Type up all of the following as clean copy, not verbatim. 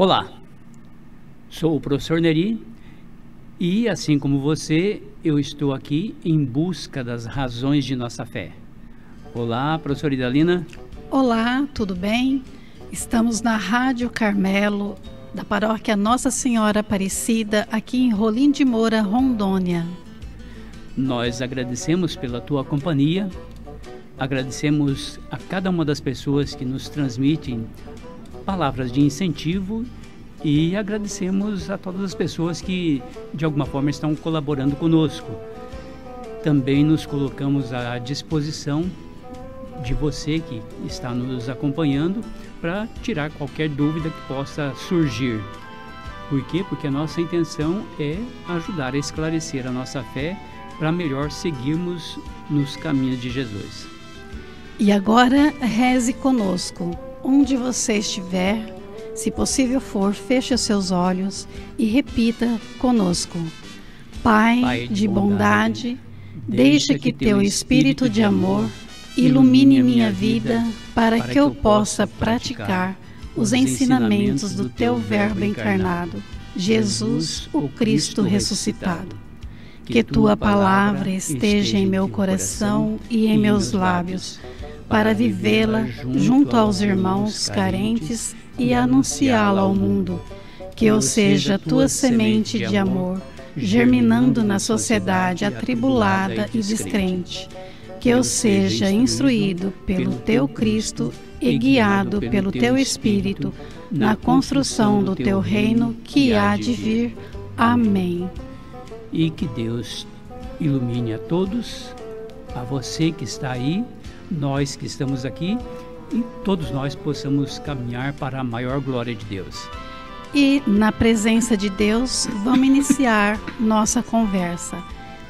Olá, sou o professor Neri e, assim como você, eu estou aqui em busca das razões de nossa fé. Olá, professora Idalina. Olá, tudo bem? Estamos na Rádio Carmelo, da paróquia Nossa Senhora Aparecida, aqui em Rolim de Moura, Rondônia. Nós agradecemos pela tua companhia, agradecemos a cada uma das pessoas que nos transmitem palavras de incentivo e agradecemos a todas as pessoas que de alguma forma estão colaborando conosco. Também nos colocamos à disposição de você que está nos acompanhando para tirar qualquer dúvida que possa surgir. Por quê? Porque a nossa intenção é ajudar a esclarecer a nossa fé para melhor seguirmos nos caminhos de Jesus. E agora reze conosco. Onde você estiver, se possível for, feche os seus olhos e repita conosco. Pai de bondade, deixa que teu espírito de amor ilumine minha vida para que eu possa praticar os ensinamentos do teu Verbo encarnado, Jesus, o Cristo ressuscitado. Que tua palavra esteja em meu coração e em meus lábios, para vivê-la junto aos irmãos carentes e anunciá-la ao mundo. Que eu seja tua semente de amor, germinando na sociedade atribulada e descrente. Que eu seja instruído pelo teu Cristo e guiado pelo teu Espírito na construção do teu reino que há de vir. Amém. E que Deus ilumine a todos, a você que está aí, nós que estamos aqui, e todos nós possamos caminhar para a maior glória de Deus. E na presença de Deus, vamos iniciar nossa conversa.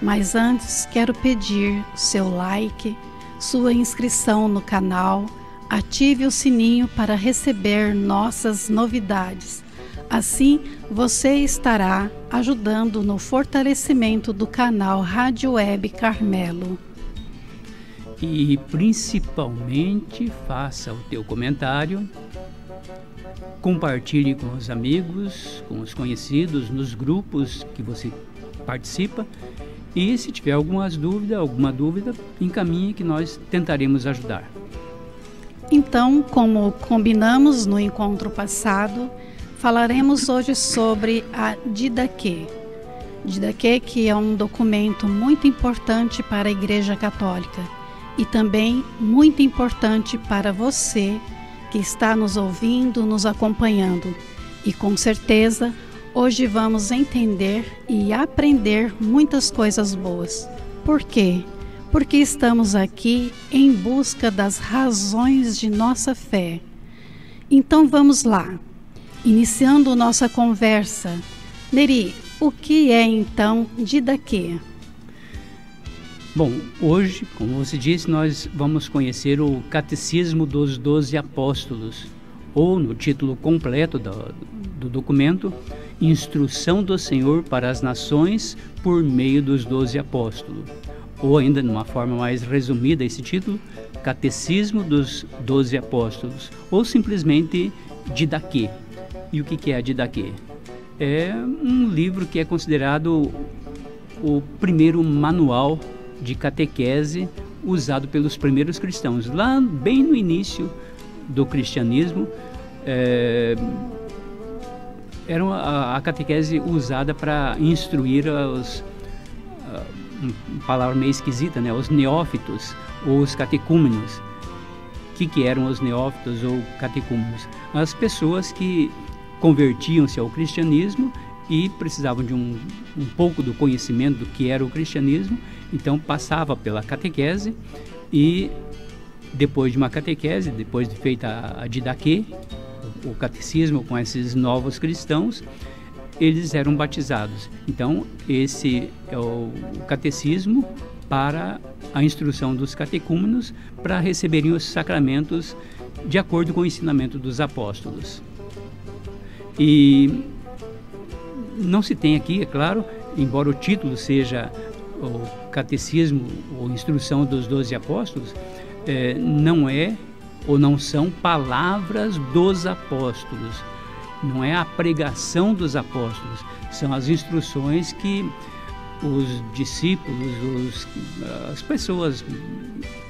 Mas antes, quero pedir seu like, sua inscrição no canal, ative o sininho para receber nossas novidades. Assim, você estará ajudando no fortalecimento do canal Rádio Web Carmelo. E principalmente faça o teu comentário, compartilhe com os amigos, com os conhecidos, nos grupos que você participa. E se tiver alguma dúvida, encaminhe que nós tentaremos ajudar. Então, como combinamos no encontro passado, falaremos hoje sobre a Didaquê. Didaquê, que é um documento muito importante para a Igreja Católica e também muito importante para você que está nos ouvindo, nos acompanhando. E com certeza, hoje vamos entender e aprender muitas coisas boas. Por quê? Porque estamos aqui em busca das razões de nossa fé. Então vamos lá. Iniciando nossa conversa, Neri, o que é então Didaquê? Bom, hoje, como você disse, nós vamos conhecer o Catecismo dos 12 Apóstolos, ou no título completo do documento, Instrução do Senhor para as Nações por meio dos 12 Apóstolos, ou ainda numa forma mais resumida esse título, Catecismo dos 12 Apóstolos, ou simplesmente Didaquê. E o que é a Didaquê? É um livro que é considerado o primeiro manual de catequese usado pelos primeiros cristãos. Lá bem no início do cristianismo, era a catequese usada para instruir uma palavra meio esquisita, né? Os neófitos ou os catecúmenos. O que eram os neófitos ou catecúmenos? As pessoas que convertiam-se ao cristianismo e precisavam de um pouco do conhecimento do que era o cristianismo, então passava pela catequese e depois de uma catequese, depois de feita a Didaquê, o catecismo com esses novos cristãos, eles eram batizados. Então esse é o catecismo para a instrução dos catecúmenos para receberem os sacramentos de acordo com o ensinamento dos apóstolos. E não se tem aqui, é claro, embora o título seja o Catecismo ou Instrução dos 12 Apóstolos, não é ou não são palavras dos apóstolos. não é a pregação dos apóstolos, são as instruções que os discípulos, as pessoas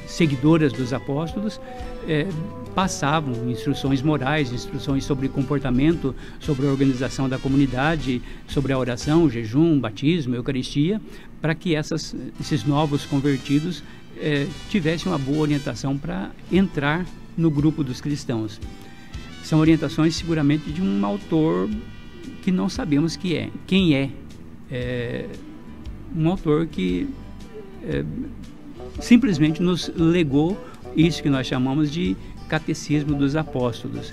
seguidoras dos apóstolos passavam, instruções morais, instruções sobre comportamento, sobre a organização da comunidade, sobre a oração, jejum, batismo, eucaristia, para que esses novos convertidos tivessem uma boa orientação para entrar no grupo dos cristãos. São orientações seguramente de um autor que não sabemos quem é. Um autor que simplesmente nos legou isso que nós chamamos de catecismo dos apóstolos,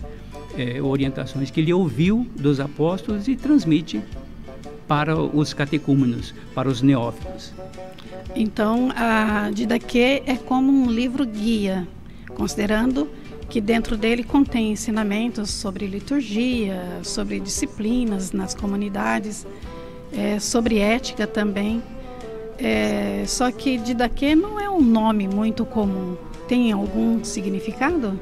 orientações que ele ouviu dos apóstolos e transmite para os catecúmenos, para os neófitos. Então, a Didaquê é como um livro guia, considerando que dentro dele contém ensinamentos sobre liturgia, sobre disciplinas nas comunidades, sobre ética também. Só que Didaquê não é um nome muito comum. Tem algum significado?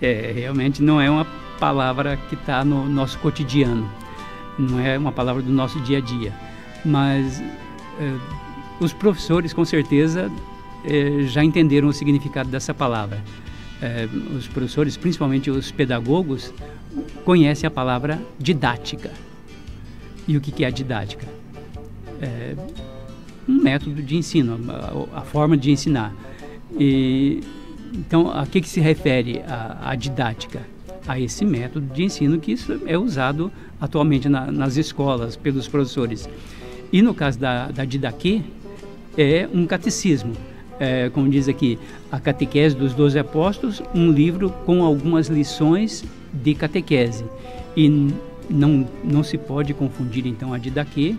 Realmente não é uma palavra que está no nosso cotidiano, não é uma palavra do nosso dia a dia, mas os professores com certeza já entenderam o significado dessa palavra. Os professores, principalmente os pedagogos, conhecem a palavra didática. E o que é a didática? Um método de ensino, a forma de ensinar. Então, a que se refere a didática? A esse método de ensino que isso é usado atualmente nas escolas pelos professores. E no caso da Didaquê, é um catecismo. Como diz aqui, a Catequese dos 12 Apóstolos, um livro com algumas lições de catequese. E não se pode confundir, então, a Didaquê,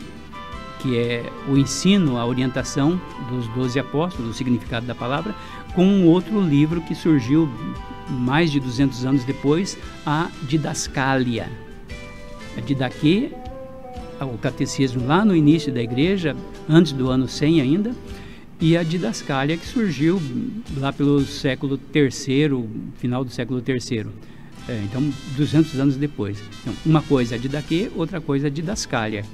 que é o ensino, a orientação dos 12 apóstolos, o significado da palavra, com um outro livro que surgiu mais de 200 anos depois, a Didascália. A Didaquê, o catecismo lá no início da igreja, antes do ano 100 ainda, e a Didascália que surgiu lá pelo século III, final do século III. Então, 200 anos depois. Então, uma coisa é a Didaquê, outra coisa é a Didascália.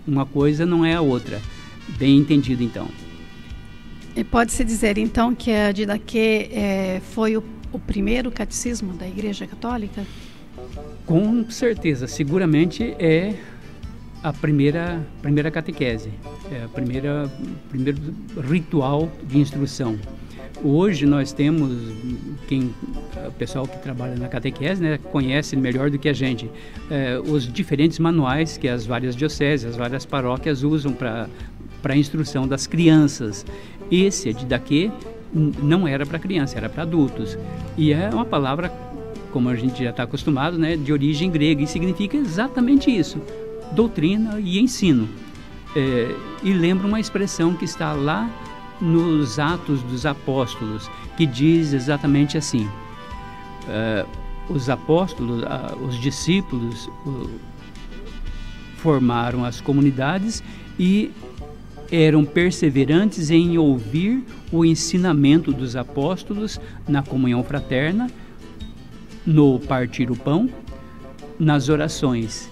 Uma coisa não é a outra. Bem entendido, então. E pode-se dizer, então, que a Didaquê foi o primeiro catecismo da Igreja Católica? Com certeza. Seguramente é a primeira catequese. É o primeiro ritual de instrução. Hoje nós temos, o pessoal que trabalha na catequese, né, conhece melhor do que a gente, os diferentes manuais que as várias dioceses, as várias paróquias usam para a instrução das crianças. Esse, a Didaquê, não era para criança, era para adultos. E é uma palavra, como a gente já está acostumado, né, de origem grega, e significa exatamente isso, doutrina e ensino. E lembra uma expressão que está lá nos Atos dos Apóstolos, que diz exatamente assim: os apóstolos, os discípulos formaram as comunidades e eram perseverantes em ouvir o ensinamento dos apóstolos na comunhão fraterna, no partir o pão, nas orações.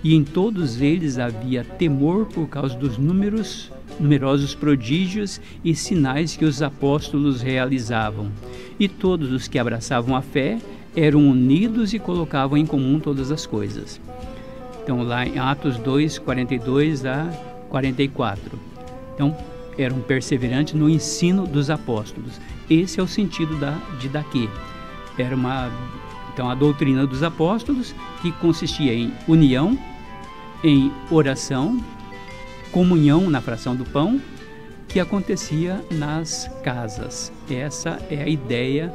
E em todos eles havia temor por causa dos numerosos prodígios e sinais que os apóstolos realizavam. E todos os que abraçavam a fé eram unidos e colocavam em comum todas as coisas. Então, lá em Atos 2, 42 a 44. Então, eram perseverantes no ensino dos apóstolos. Esse é o sentido da Didaquê. Era então, a doutrina dos apóstolos, que consistia em união, em oração, comunhão na fração do pão, que acontecia nas casas. Essa é a ideia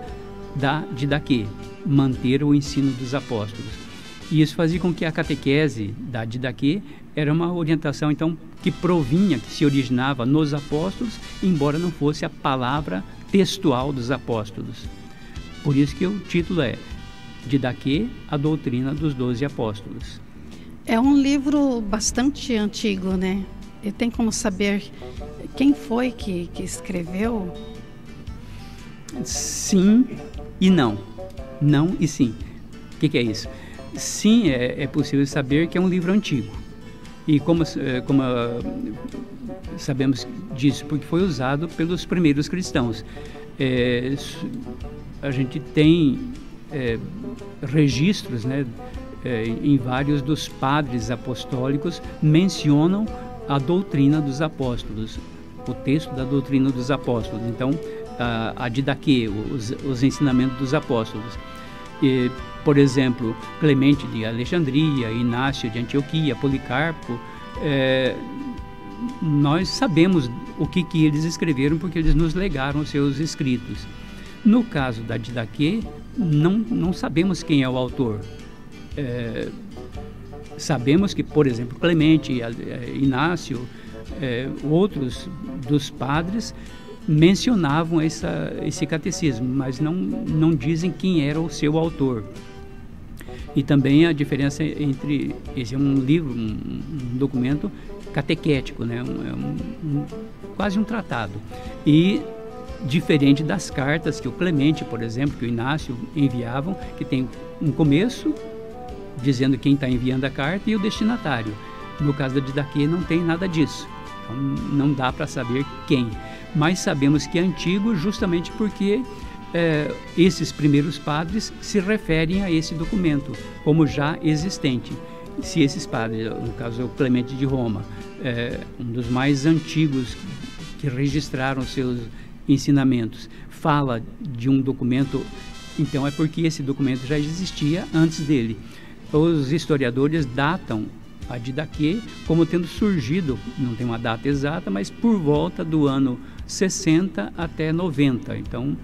da Didaquê, manter o ensino dos apóstolos. E isso fazia com que a catequese da Didaquê era uma orientação, então, que se originava nos apóstolos, embora não fosse a palavra textual dos apóstolos. Por isso que o título é Didaquê, a doutrina dos 12 apóstolos. É um livro bastante antigo, né? E tem como saber quem foi que escreveu? Sim e não. Não e sim. O que é isso? sim, é possível saber que é um livro antigo. E como sabemos disso? Porque foi usado pelos primeiros cristãos. A gente tem registros, né, em vários dos padres apostólicos mencionam a doutrina dos apóstolos, o texto da doutrina dos apóstolos. Então, a Didaquê, os ensinamentos dos apóstolos. Por exemplo, Clemente de Alexandria, Inácio de Antioquia, Policarpo, nós sabemos o que eles escreveram porque eles nos legaram os seus escritos. No caso da Didaquê, não sabemos quem é o autor. Sabemos que, por exemplo, Clemente, Inácio, outros dos padres mencionavam esse catecismo, mas não dizem quem era o seu autor. E também a diferença entre... Esse é um livro, um documento catequético, né? Quase um tratado. E diferente das cartas que o Clemente, por exemplo, que o Inácio enviavam, que tem um começo dizendo quem está enviando a carta e o destinatário. No caso da Didaquê não tem nada disso. Então, não dá para saber quem. Mas sabemos que é antigo justamente porque esses primeiros padres se referem a esse documento como já existente. Se esses padres, no caso o Clemente de Roma, um dos mais antigos que registraram seus ensinamentos, fala de um documento, então é porque esse documento já existia antes dele. Os historiadores datam a Didaquê como tendo surgido, não tem uma data exata, mas por volta do ano 60 até 90. Então,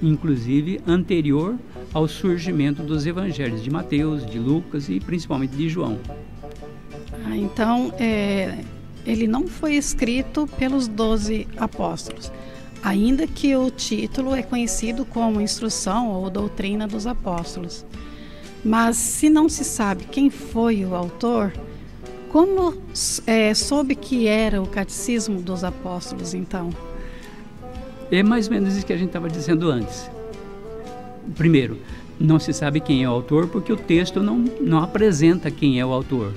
inclusive anterior ao surgimento dos evangelhos de Mateus, de Lucas e principalmente de João. Então, ele não foi escrito pelos 12 apóstolos, ainda que o título é conhecido como Instrução ou Doutrina dos Apóstolos. Mas se não se sabe quem foi o autor, como soube que era o Catecismo dos Apóstolos, então? É mais ou menos isso que a gente estava dizendo antes. Primeiro, não se sabe quem é o autor porque o texto não apresenta quem é o autor.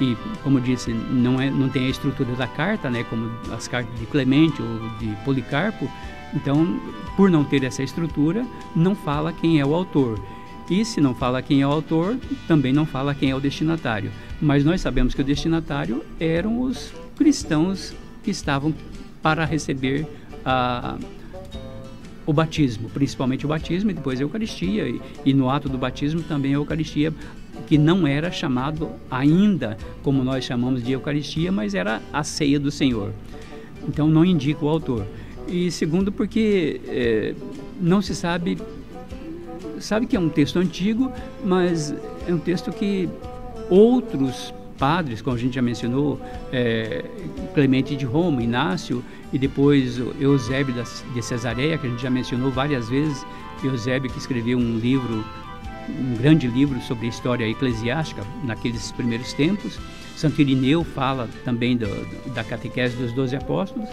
E, como disse, não tem a estrutura da carta, né, como as cartas de Clemente ou de Policarpo. Então, por não ter essa estrutura, não fala quem é o autor. E se não fala quem é o autor, também não fala quem é o destinatário. Mas nós sabemos que o destinatário eram os cristãos que estavam para receber o batismo, principalmente o batismo e depois a Eucaristia. E no ato do batismo também a Eucaristia, que não era chamado ainda como nós chamamos de Eucaristia, mas era a ceia do Senhor. Então não indica o autor. E segundo, porque não se sabe que é um texto antigo, mas é um texto que outros padres, como a gente já mencionou, Clemente de Roma, Inácio, e depois Eusébio de Cesareia, que a gente já mencionou várias vezes, Eusébio que escreveu um grande livro sobre a história eclesiástica naqueles primeiros tempos. Santo Irineu fala também da catequese dos 12 apóstolos,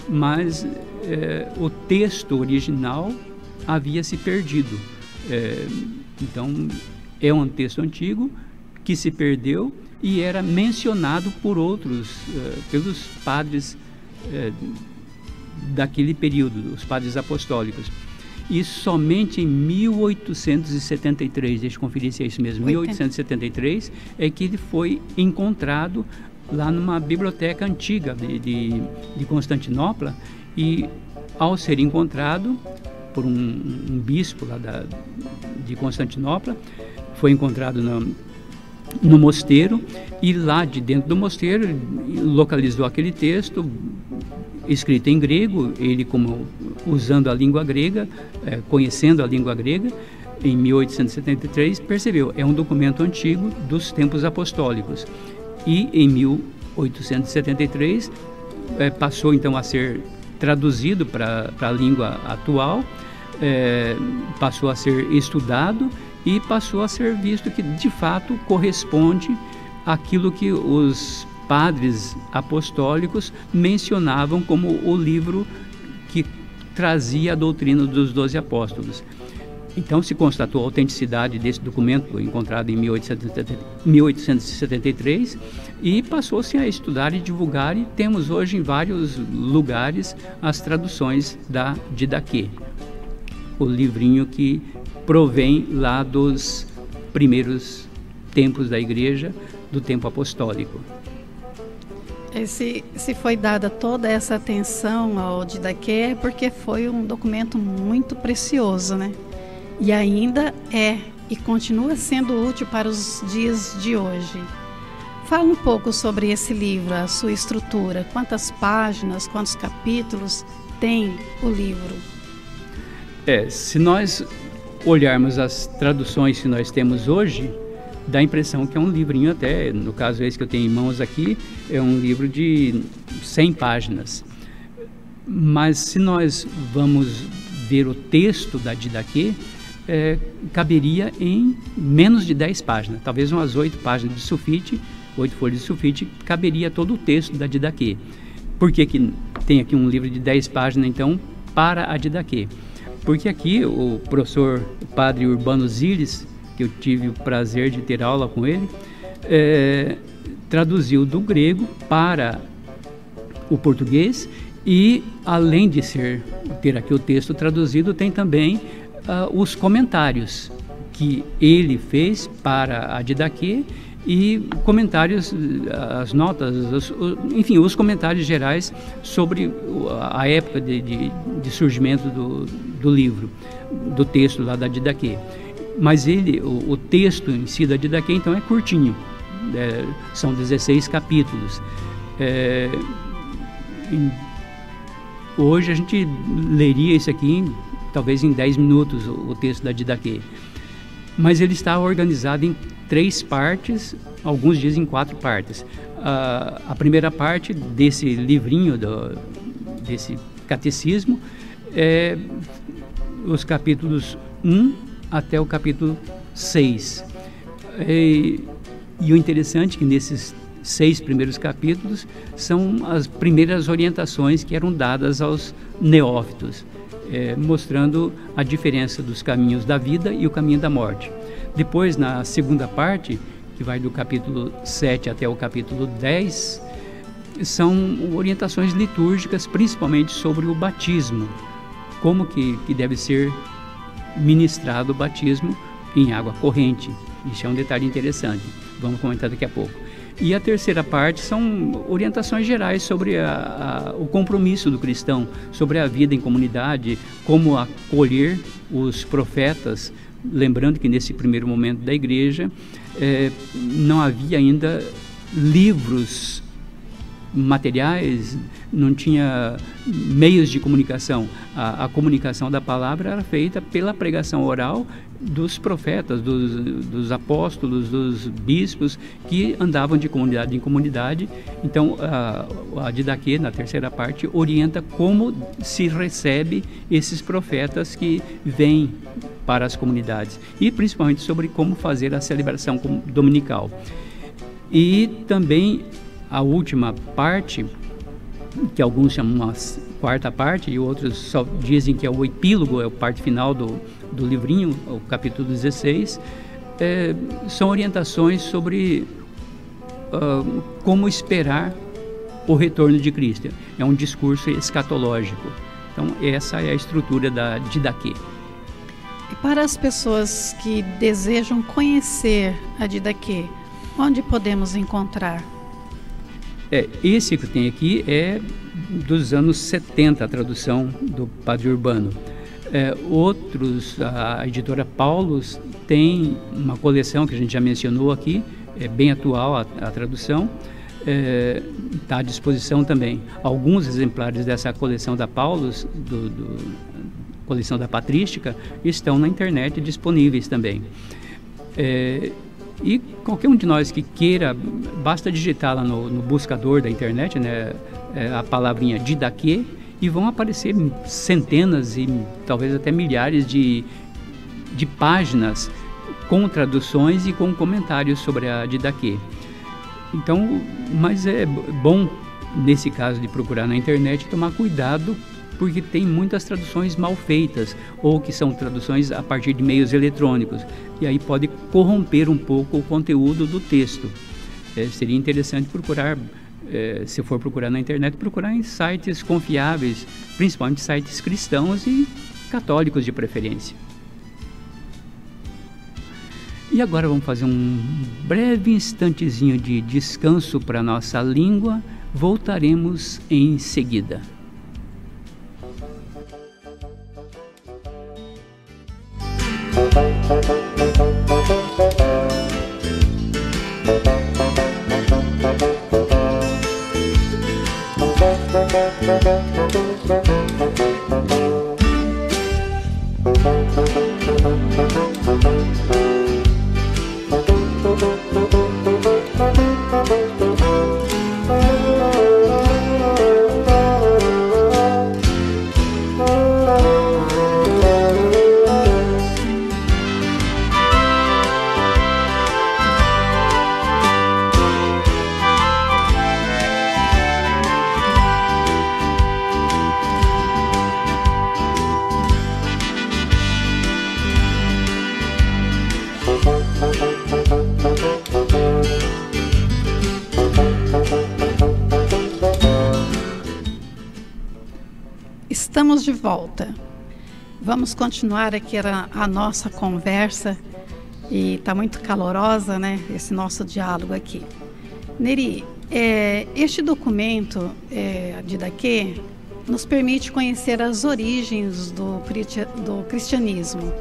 mas o texto original havia se perdido. Então, é um texto antigo que se perdeu e era mencionado por pelos padres daquele período, os padres apostólicos. E somente em 1873, deixa eu conferir se é isso mesmo, 1873, é que ele foi encontrado lá numa biblioteca antiga de Constantinopla, e ao ser encontrado por um bispo lá de Constantinopla, foi encontrado no mosteiro, e lá de dentro do mosteiro ele localizou aquele texto escrito em grego, ele usando a língua grega, conhecendo a língua grega, em 1873 percebeu, é um documento antigo dos tempos apostólicos, e em 1873 passou então a ser traduzido para a língua atual, passou a ser estudado e passou a ser visto que de fato corresponde àquilo que os padres apostólicos mencionavam como o livro que trazia a doutrina dos 12 apóstolos. Então se constatou a autenticidade desse documento encontrado em 1873 e passou-se a estudar e divulgar, e temos hoje em vários lugares as traduções da Didaquê, o livrinho que provém lá dos primeiros tempos da igreja, do tempo apostólico. Se foi dada toda essa atenção ao Didaquê é porque foi um documento muito precioso, né? E ainda é e continua sendo útil para os dias de hoje. Fala um pouco sobre esse livro, a sua estrutura, quantas páginas, quantos capítulos tem o livro? Se nós olharmos as traduções que nós temos hoje, dá a impressão que é um livrinho, até no caso esse que eu tenho em mãos aqui, é um livro de 100 páginas. Mas se nós vamos ver o texto da Didaquê, caberia em menos de 10 páginas, talvez umas 8 páginas de sulfite, 8 folhas de sulfite, caberia todo o texto da Didaquê. Por que tem aqui um livro de 10 páginas, então, para a Didaquê? Porque aqui o professor, o padre Urbano Zilles, que eu tive o prazer de ter aula com ele, traduziu do grego para o português, e além de ter aqui o texto traduzido, tem também os comentários que ele fez para a Didaquê, e comentários, as notas, enfim, os comentários gerais sobre a época de surgimento do livro, do texto lá da Didaquê. Mas o texto em si da Didaquê, então, é curtinho, são 16 capítulos. Hoje a gente leria isso aqui talvez em 10 minutos, o texto da Didaquê. Mas ele está organizado em 3 partes, alguns dizem 4 partes. A primeira parte desse livrinho, desse catecismo, é os capítulos 1 até o capítulo 6. E o interessante é que nesses 6 primeiros capítulos são as primeiras orientações que eram dadas aos neófitos, mostrando a diferença dos caminhos da vida e o caminho da morte. Depois, na segunda parte, que vai do capítulo 7 até o capítulo 10, são orientações litúrgicas, principalmente sobre o batismo, como que deve ser ministrado o batismo em água corrente. Isso é um detalhe interessante, vamos comentar daqui a pouco. E a terceira parte são orientações gerais sobre o compromisso do cristão, sobre a vida em comunidade, como acolher os profetas, lembrando que nesse primeiro momento da igreja não havia ainda livros materiais, não tinha meios de comunicação. A comunicação da palavra era feita pela pregação oral dos profetas, dos apóstolos, dos bispos, que andavam de comunidade em comunidade. Então a Didaquê, na terceira parte, orienta como se recebe esses profetas que vêm para as comunidades, e principalmente sobre como fazer a celebração dominical. E também a última parte, que alguns chamam uma quarta parte e outros só dizem que é o epílogo, é a parte final do livrinho, o capítulo 16, são orientações sobre como esperar o retorno de Cristo. É um discurso escatológico. Então essa é a estrutura da Didaquê. E para as pessoas que desejam conhecer a Didaquê, onde podemos encontrar? Esse que eu tenho aqui é dos anos 70, a tradução do Padre Urbano. Outros, a editora Paulus tem uma coleção que a gente já mencionou aqui, é bem atual a tradução, está à disposição também. Alguns exemplares dessa coleção da Paulus, coleção da Patrística, estão na internet disponíveis também. E qualquer um de nós que queira, basta digitar lá no buscador da internet, né, a palavrinha Didaquê, e vão aparecer centenas e talvez até milhares de páginas com traduções e com comentários sobre a Didaquê. Então, mas é bom, nesse caso de procurar na internet, tomar cuidado porque tem muitas traduções mal feitas, ou que são traduções a partir de meios eletrônicos, e aí pode corromper um pouco o conteúdo do texto. Seria interessante procurar, se for procurar na internet, procurar em sites confiáveis, principalmente sites cristãos e católicos de preferência. E agora vamos fazer um breve instantezinho de descanso para a nossa língua. Voltaremos em seguida. Estamos de volta. Vamos continuar aqui a nossa conversa, e está muito calorosa, né, esse nosso diálogo aqui. Neri, este documento de Daquê nos permite conhecer as origens do cristianismo.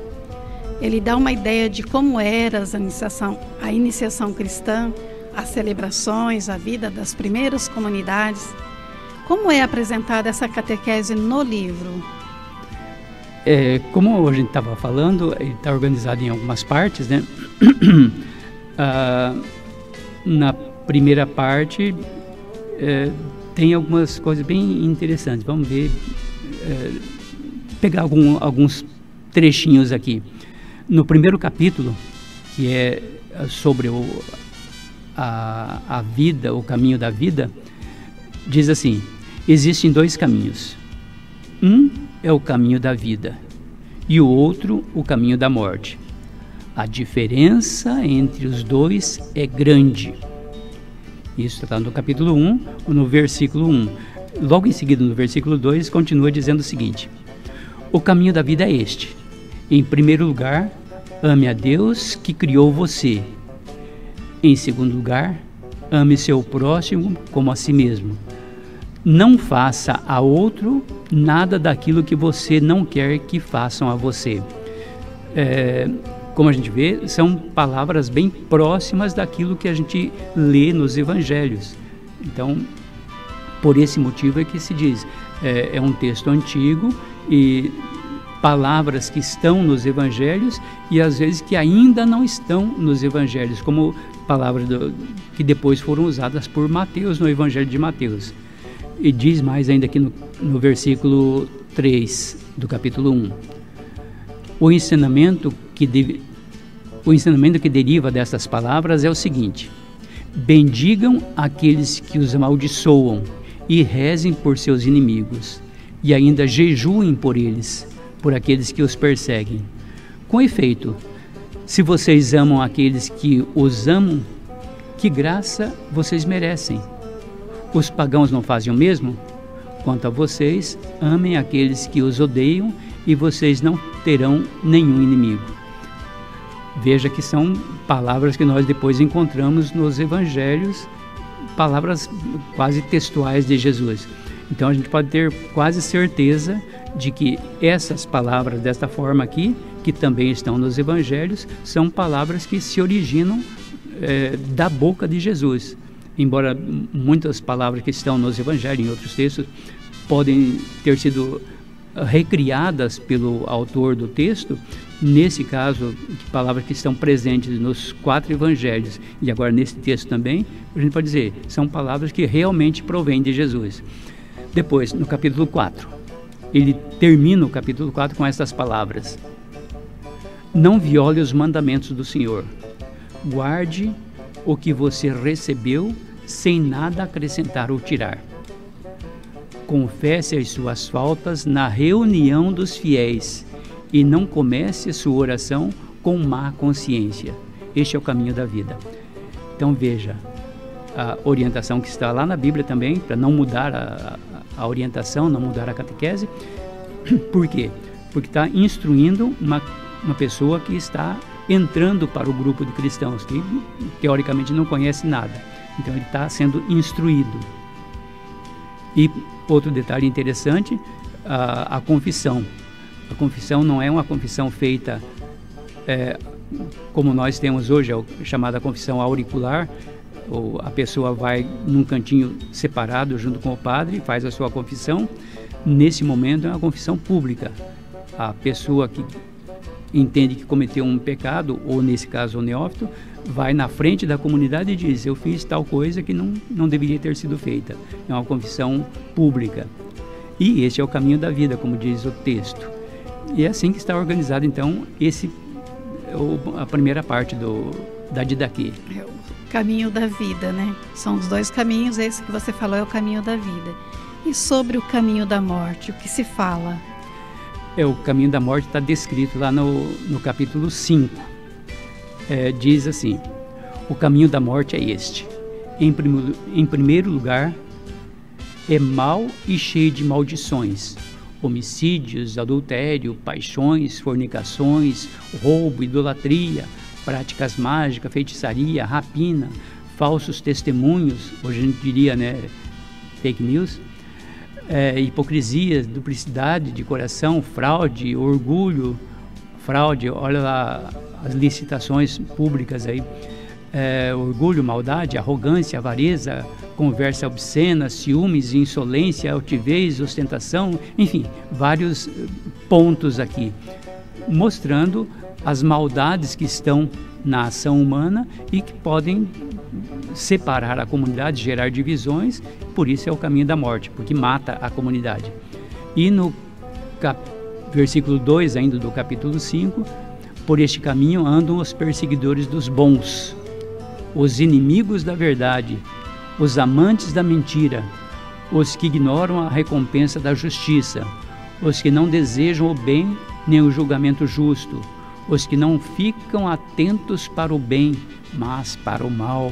Ele dá uma ideia de como era a iniciação cristã, as celebrações, a vida das primeiras comunidades. Como é apresentada essa catequese no livro? Como a gente estava falando, ele está organizado em algumas partes, né? Na primeira parte tem algumas coisas bem interessantes. Vamos ver, pegar alguns trechinhos aqui. No primeiro capítulo, que é sobre a vida, o caminho da vida, diz assim: existem dois caminhos. Um é o caminho da vida e o outro o caminho da morte. A diferença entre os dois é grande. Isso está no capítulo 1, no versículo 1. Logo em seguida, no versículo 2, continua dizendo o seguinte: o caminho da vida é este. Em primeiro lugar, ame a Deus que criou você. Em segundo lugar, ame seu próximo como a si mesmo. Não faça a outro nada daquilo que você não quer que façam a você. Como a gente vê, são palavras bem próximas daquilo que a gente lê nos evangelhos. Então, por esse motivo é que se diz, é um texto antigo e palavras que estão nos evangelhos e às vezes que ainda não estão nos evangelhos, como palavras que depois foram usadas por Mateus no evangelho de Mateus. E diz mais ainda aqui no versículo 3 do capítulo 1. O ensinamento que deriva dessas palavras é o seguinte: bendigam aqueles que os amaldiçoam e rezem por seus inimigos, e ainda jejuem por eles, por aqueles que os perseguem. Com efeito, se vocês amam aqueles que os amam, que graça vocês merecem? Os pagãos não fazem o mesmo? Quanto a vocês, amem aqueles que os odeiam e vocês não terão nenhum inimigo. Veja que são palavras que nós depois encontramos nos evangelhos, palavras quase textuais de Jesus. Então a gente pode ter quase certeza de que essas palavras desta forma aqui, que também estão nos evangelhos, são palavras que se originam da boca de Jesus. Embora muitas palavras que estão nos evangelhos, em outros textos, podem ter sido recriadas pelo autor do texto, nesse caso, palavras que estão presentes nos 4 evangelhos e agora nesse texto também, a gente pode dizer, são palavras que realmente provêm de Jesus. Depois, no capítulo 4, ele termina o capítulo 4 com essas palavras: não viole os mandamentos do Senhor, guarde o que você recebeu sem nada acrescentar ou tirar. confesse as suas faltas na reunião dos fiéis e não comece a sua oração com má consciência. Este é o caminho da vida. Então veja, a orientação que está lá na Bíblia também, para não mudar a orientação, não mudar a catequese. Por quê? Porque está instruindo uma pessoa que está entrando para o grupo de cristãos, que teoricamente não conhece nada. Então ele está sendo instruído. E outro detalhe interessante, a confissão. A confissão não é uma confissão feita como nós temos hoje, a chamada confissão auricular, ou a pessoa vai num cantinho separado junto com o padre, faz a sua confissão. Nesse momento é uma confissão pública. A pessoa que entende que cometeu um pecado, ou nesse caso o neófito, vai na frente da comunidade e diz: eu fiz tal coisa que não deveria ter sido feita. É uma confissão pública. E esse é o caminho da vida, como diz o texto. E é assim que está organizado, então, a primeira parte da Didaquê. É o caminho da vida, né? São os dois caminhos, esse que você falou é o caminho da vida. E sobre o caminho da morte, o que se fala? O caminho da morte está descrito lá no capítulo 5. Diz assim: o caminho da morte é este. Em primeiro lugar, é mau e cheio de maldições, homicídios, adultério, paixões, fornicações, roubo, idolatria, práticas mágicas, feitiçaria, rapina, falsos testemunhos, hoje a gente diria, né, fake news, hipocrisia, duplicidade de coração, fraude, orgulho, olha lá as licitações públicas aí, orgulho, maldade, arrogância, avareza, conversa obscena, ciúmes, insolência, altivez, ostentação, enfim, vários pontos aqui, mostrando as maldades que estão na ação humana e que podem separar a comunidade, gerar divisões. Por isso é o caminho da morte, porque mata a comunidade. E no versículo 2 ainda do capítulo 5, por este caminho andam os perseguidores dos bons, os inimigos da verdade, os amantes da mentira, os que ignoram a recompensa da justiça, os que não desejam o bem nem o julgamento justo, os que não ficam atentos para o bem, mas para o mal.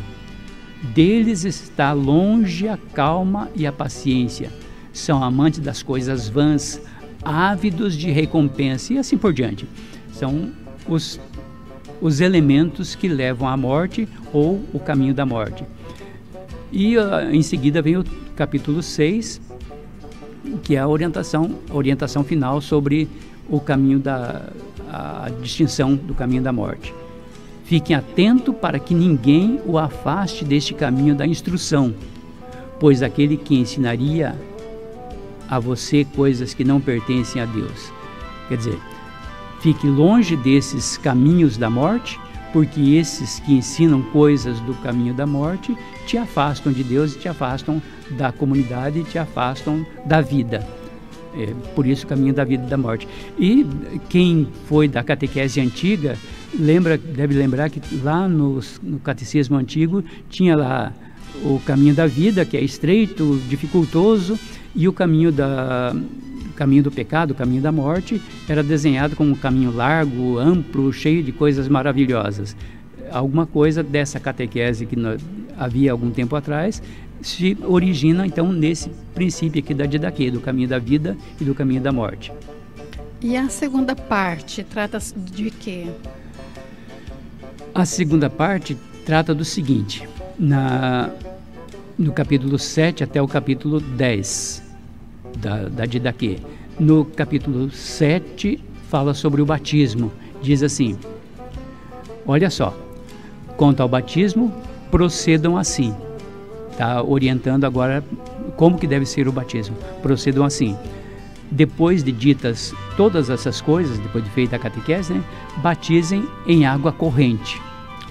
Deles está longe a calma e a paciência. São amantes das coisas vãs, ávidos de recompensa e assim por diante. São os elementos que levam à morte ou o caminho da morte. E em seguida vem o capítulo 6, que é a orientação final sobre o caminho a distinção do caminho da morte. Fiquem atentos para que ninguém o afaste deste caminho da instrução, pois aquele que ensinaria a você coisas que não pertencem a Deus. Quer dizer, fique longe desses caminhos da morte, porque esses que ensinam coisas do caminho da morte te afastam de Deus, te afastam da comunidade, te afastam da vida. Por isso o caminho da vida e da morte. E quem foi da catequese antiga deve lembrar que lá no catecismo antigo tinha lá o caminho da vida, que é estreito, dificultoso, e o caminho do pecado, o caminho da morte, era desenhado como um caminho largo, amplo, cheio de coisas maravilhosas. Alguma coisa dessa catequese que havia algum tempo atrás se origina então nesse princípio aqui da Didaquê, do caminho da vida e do caminho da morte. E a segunda parte trata de quê? A segunda parte trata do seguinte: no capítulo 7 até o capítulo 10 da Didaquê. No capítulo 7 fala sobre o batismo. Diz assim: olha só, quanto ao batismo, procedam assim. Está orientando agora como que deve ser o batismo. Procedam assim: depois de ditas todas essas coisas, depois de feita a catequese, né, batizem em água corrente,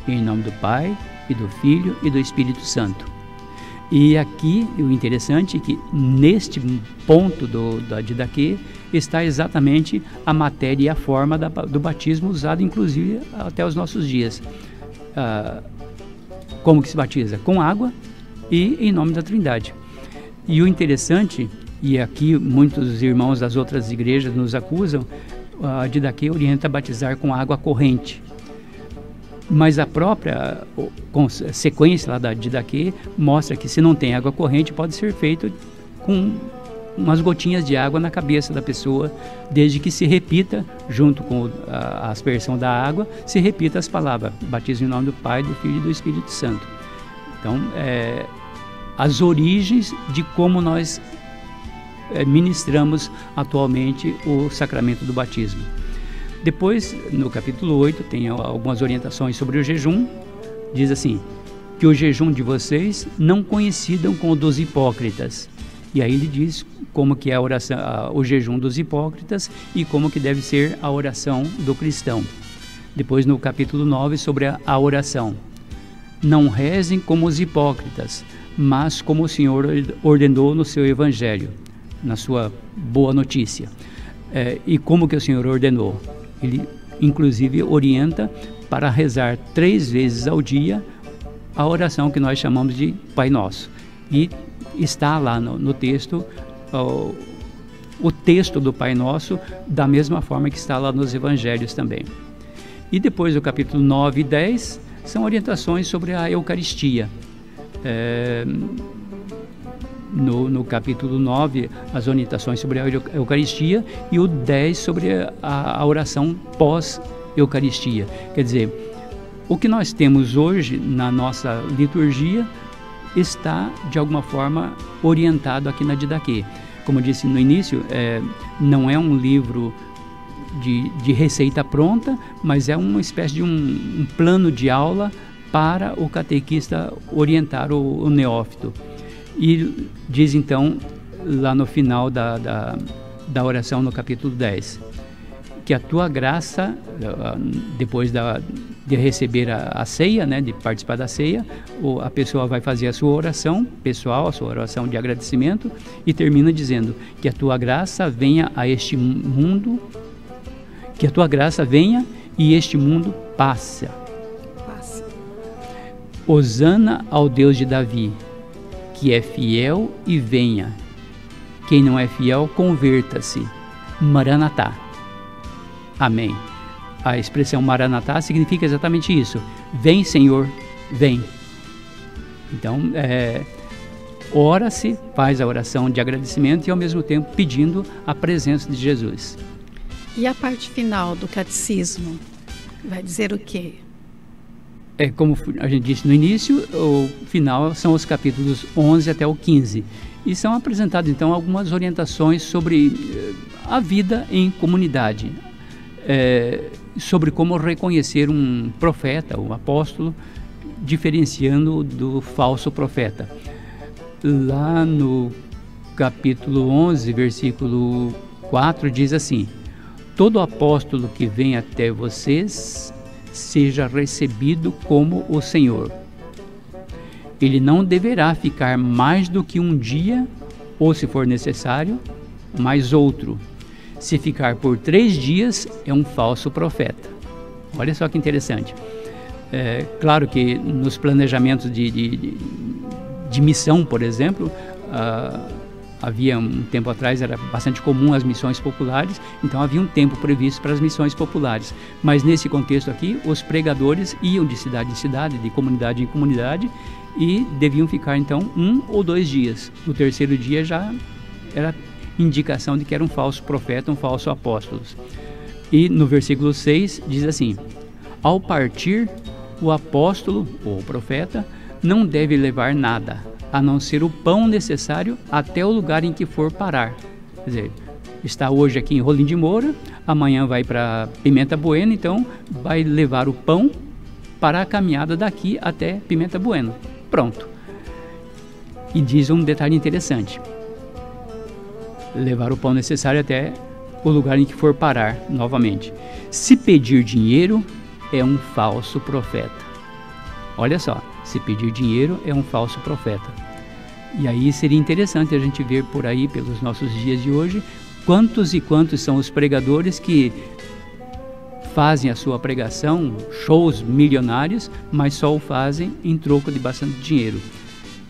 em nome do Pai, e do Filho, e do Espírito Santo. E aqui, o interessante é que neste ponto da Didaquê está exatamente a matéria e a forma do batismo usado, inclusive, até os nossos dias. Como que se batiza? Com água e em nome da Trindade. E o interessante e aqui muitos irmãos das outras igrejas nos acusam, a Didaquê orienta a batizar com água corrente. Mas a própria sequência lá da Didaquê mostra que se não tem água corrente, pode ser feito com umas gotinhas de água na cabeça da pessoa, desde que se repita, junto com a aspersão da água, se repita as palavras: batismo em nome do Pai, do Filho e do Espírito Santo. Então, as origens de como nós ministramos atualmente o sacramento do batismo. Depois, no capítulo 8, tem algumas orientações sobre o jejum. Diz assim: que o jejum de vocês não coincidam com o dos hipócritas. E aí ele diz como que é a oração, o jejum dos hipócritas e como que deve ser a oração do cristão. Depois, no capítulo 9, sobre a oração: não rezem como os hipócritas, mas como o Senhor ordenou no seu evangelho, na sua boa notícia. E como que o Senhor ordenou? Ele, inclusive, orienta para rezar 3 vezes ao dia a oração que nós chamamos de Pai Nosso. E está lá no texto, o texto do Pai Nosso, da mesma forma que está lá nos Evangelhos também. E depois, do capítulo 9 e 10, são orientações sobre a Eucaristia. No capítulo 9, as orientações sobre a Eucaristia, e o 10 sobre a oração pós-Eucaristia. Quer dizer, o que nós temos hoje na nossa liturgia está, de alguma forma, orientado aqui na Didaquê. Como eu disse no início, não é um livro de receita pronta, mas é uma espécie de um plano de aula para o catequista orientar o neófito. E diz então, lá no final da oração, no capítulo 10, que a tua graça, depois de receber a ceia, né, de participar da ceia, a pessoa vai fazer a sua oração pessoal, a sua oração de agradecimento, e termina dizendo: que a tua graça venha a este mundo, que a tua graça venha e este mundo passe. Hosana ao Deus de Davi, que é fiel e venha. Quem não é fiel, converta-se. Maranatá. Amém. A expressão Maranatá significa exatamente isso: vem, Senhor, vem. Então, ora-se, faz a oração de agradecimento e ao mesmo tempo pedindo a presença de Jesus. E a parte final do catecismo vai dizer o quê? Como a gente disse no início, o final são os capítulos 11 até o 15. E são apresentadas então algumas orientações sobre a vida em comunidade, sobre como reconhecer um profeta, um apóstolo, diferenciando do falso profeta. Lá no capítulo 11, versículo 4, diz assim: todo apóstolo que vem até vocês seja recebido como o Senhor. Ele não deverá ficar mais do que um dia, ou, se for necessário, mais outro. Se ficar por 3 dias, é um falso profeta. Olha só que interessante. Claro que nos planejamentos de missão, por exemplo, havia um tempo atrás, era bastante comum as missões populares, então havia um tempo previsto para as missões populares. Mas nesse contexto aqui, os pregadores iam de cidade em cidade, de comunidade em comunidade, e deviam ficar então 1 ou 2 dias. No 3º dia já era indicação de que era um falso profeta, um falso apóstolo. E no versículo 6 diz assim: ao partir, o apóstolo ou o profeta não deve levar nada, a não ser o pão necessário até o lugar em que for parar. Quer dizer, está hoje aqui em Rolim de Moura, amanhã vai para Pimenta Bueno, então vai levar o pão para a caminhada daqui até Pimenta Bueno. Pronto. E diz um detalhe interessante: levar o pão necessário até o lugar em que for parar novamente. Se pedir dinheiro, é um falso profeta. Olha só, se pedir dinheiro é um falso profeta. E aí seria interessante a gente ver por aí, pelos nossos dias de hoje, quantos e quantos são os pregadores que fazem a sua pregação, shows milionários, mas só o fazem em troco de bastante dinheiro.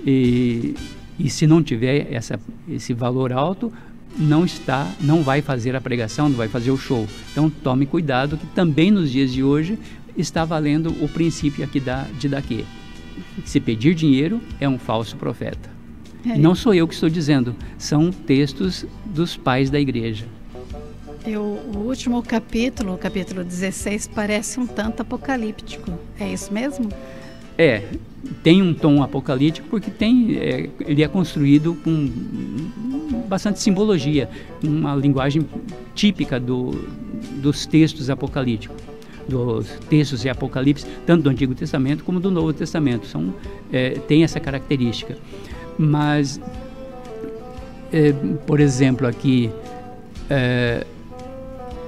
E E se não tiver esse valor alto, não vai fazer a pregação, não vai fazer o show. Então tome cuidado, que também nos dias de hoje está valendo o princípio aqui de Daquê. Se pedir dinheiro, é um falso profeta. Não sou eu que estou dizendo, são textos dos pais da igreja. O último capítulo, o capítulo 16, parece um tanto apocalíptico. É isso mesmo? Tem um tom apocalíptico porque ele é construído com bastante simbologia, uma linguagem típica dos textos apocalípticos, dos textos de Apocalipse, tanto do Antigo Testamento como do Novo Testamento. Tem essa característica. Mas, por exemplo, aqui,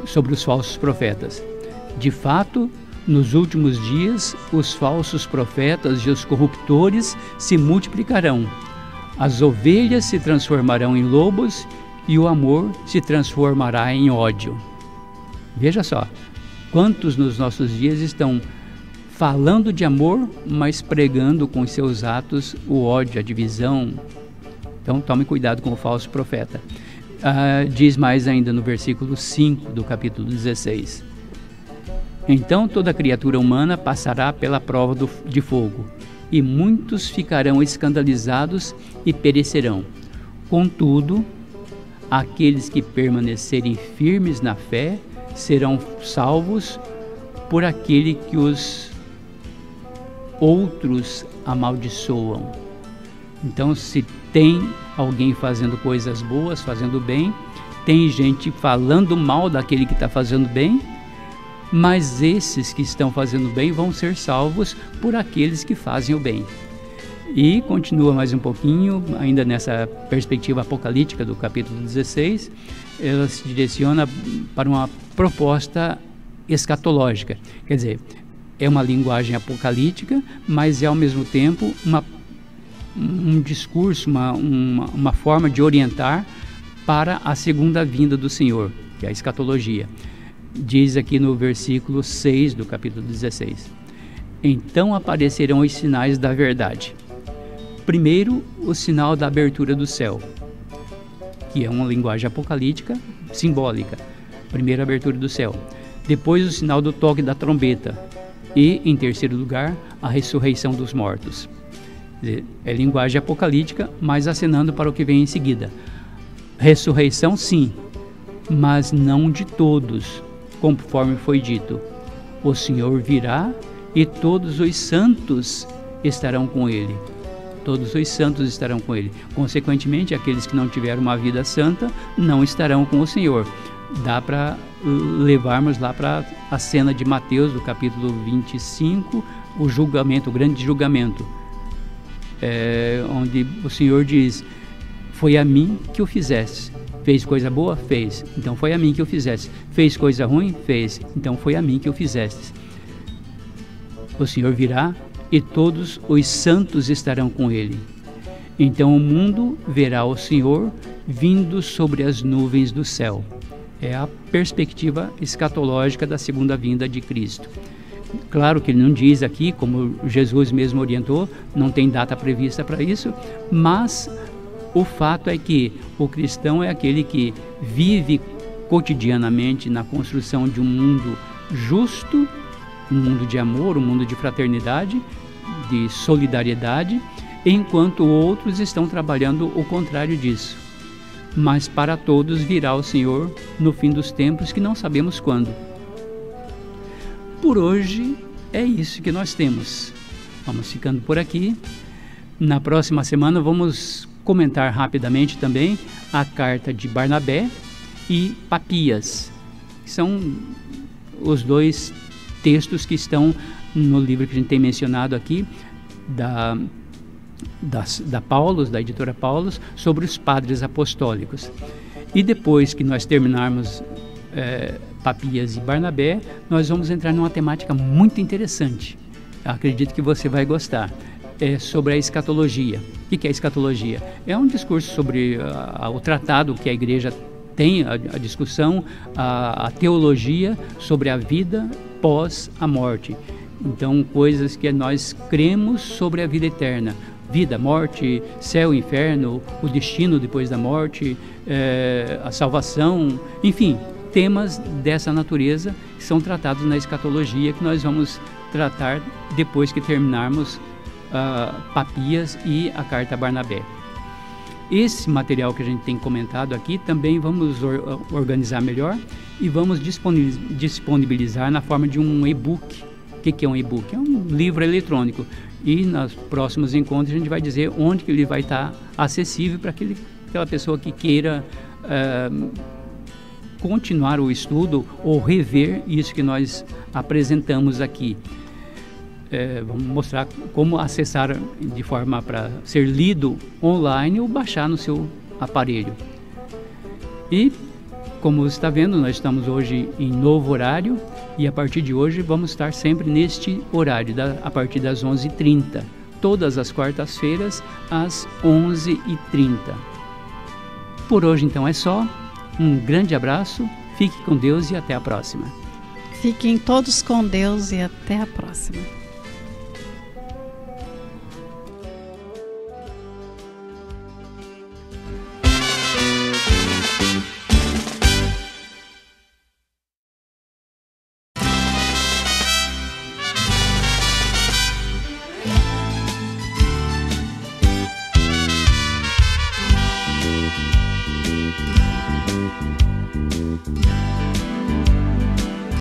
sobre os falsos profetas. De fato, nos últimos dias, os falsos profetas e os corruptores se multiplicarão. As ovelhas se transformarão em lobos e o amor se transformará em ódio. Veja só, quantos nos nossos dias estão falando de amor, mas pregando com seus atos o ódio, a divisão. Então, tome cuidado com o falso profeta. Diz mais ainda no versículo 5 do capítulo 16. Então toda criatura humana passará pela prova de fogo, e muitos ficarão escandalizados e perecerão. Contudo, aqueles que permanecerem firmes na fé serão salvos por aquele que os outros amaldiçoam. Então, se tem alguém fazendo coisas boas, fazendo bem, tem gente falando mal daquele que está fazendo bem, mas esses que estão fazendo bem vão ser salvos por aqueles que fazem o bem. E continua mais um pouquinho, ainda nessa perspectiva apocalíptica do capítulo 16, ela se direciona para uma proposta escatológica. Quer dizer, é uma linguagem apocalíptica, mas é ao mesmo tempo um discurso, uma forma de orientar para a segunda vinda do Senhor, que é a escatologia. Diz aqui no versículo 6 do capítulo 16: Então aparecerão os sinais da verdade. Primeiro, o sinal da abertura do céu, que é uma linguagem apocalíptica simbólica. Primeiro, a abertura do céu. Depois, o sinal do toque da trombeta. E, em terceiro lugar, a ressurreição dos mortos. É linguagem apocalíptica, mas acenando para o que vem em seguida. Ressurreição, sim, mas não de todos, conforme foi dito. O Senhor virá e todos os santos estarão com ele. Todos os santos estarão com ele. Consequentemente, aqueles que não tiveram uma vida santa não estarão com o Senhor. Dá para levarmos lá para a cena de Mateus, do capítulo 25, o julgamento, o grande julgamento, onde o Senhor diz: foi a mim que o fizeste. Fez coisa boa? Fez. Então foi a mim que o fizeste. Fez coisa ruim? Fez. Então foi a mim que o fizeste. O Senhor virá e todos os santos estarão com ele. Então o mundo verá o Senhor vindo sobre as nuvens do céu. É a perspectiva escatológica da segunda vinda de Cristo. Claro que ele não diz aqui, como Jesus mesmo orientou, não tem data prevista para isso, mas o fato é que o cristão é aquele que vive cotidianamente na construção de um mundo justo, um mundo de amor, um mundo de fraternidade, de solidariedade, enquanto outros estão trabalhando o contrário disso. Mas para todos virá o Senhor no fim dos tempos, que não sabemos quando. Por hoje é isso que nós temos. Vamos ficando por aqui. Na próxima semana vamos comentar rapidamente também a carta de Barnabé e Papias, que são os dois textos que estão no livro que a gente tem mencionado aqui, da Paulus, da editora Paulus, sobre os padres apostólicos. E depois que nós terminarmos Papias e Barnabé, nós vamos entrar numa temática muito interessante. Acredito que você vai gostar. É sobre a escatologia. O que é a escatologia? É um discurso sobre o tratado que a igreja tem, a discussão, a teologia sobre a vida pós a morte. Então, coisas que nós cremos sobre a vida eterna, vida, morte, céu, inferno, o destino depois da morte, a salvação, enfim, temas dessa natureza que são tratados na escatologia, que nós vamos tratar depois que terminarmos Papias e a carta a Barnabé. Esse material que a gente tem comentado aqui também vamos organizar melhor e vamos disponibilizar na forma de um e-book. O que é um e-book? É um livro eletrônico. E nos próximos encontros a gente vai dizer onde que ele vai estar acessível para aquela pessoa que queira continuar o estudo ou rever isso que nós apresentamos aqui. Vamos mostrar como acessar de forma para ser lido online ou baixar no seu aparelho. E, como você está vendo, nós estamos hoje em novo horário e a partir de hoje vamos estar sempre neste horário, a partir das 11h30, todas as quartas-feiras às 11h30. Por hoje então é só, um grande abraço, fique com Deus e até a próxima. Fiquem todos com Deus e até a próxima.